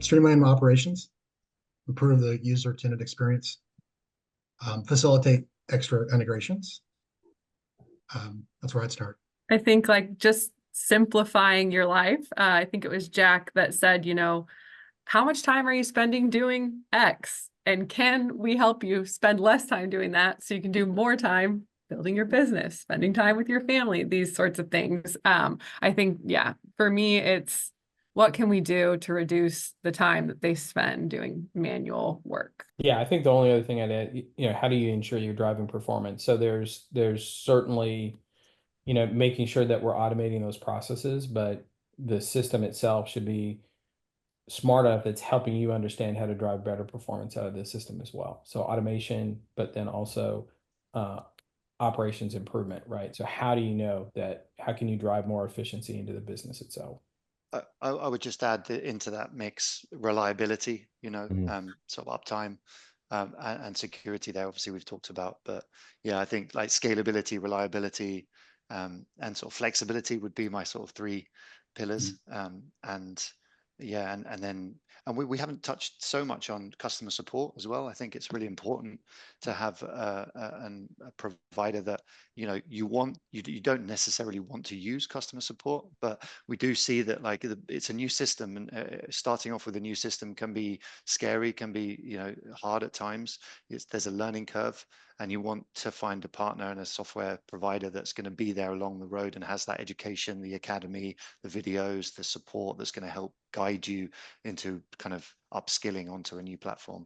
streamline operations, improve the user tenant experience, facilitate extra integrations. That's where I'd start. I think like just simplifying your life. I think it was Jack that said, you know, how much time are you spending doing X? And can we help you spend less time doing that so you can do more time building your business, spending time with your family, these sorts of things. I think, yeah, for me, it's what can we do to reduce the time that they spend doing manual work? Yeah, I think the only other thing I'd add, how do you ensure you're driving performance? So there's certainly, making sure that we're automating those processes, but the system itself should be smart enough that's helping you understand how to drive better performance out of the system as well. So automation, but then also operations improvement, right? So how do you know that, how can you drive more efficiency into the business itself? I would just add into that mix reliability, sort of uptime and security there. Obviously, we've talked about, but yeah, I think like scalability, reliability, and sort of flexibility would be my sort of three pillars. And yeah, and we haven't touched so much on customer support as well. I think it's really important to have a provider that you don't necessarily want to use customer support, but we do see that like it's a new system, and starting off with a new system can be scary, can be hard at times. There's a learning curve, and you want to find a partner and a software provider that's going to be there along the road and has that education, the academy, the videos, the support that's going to help guide you into kind of upskilling onto a new platform.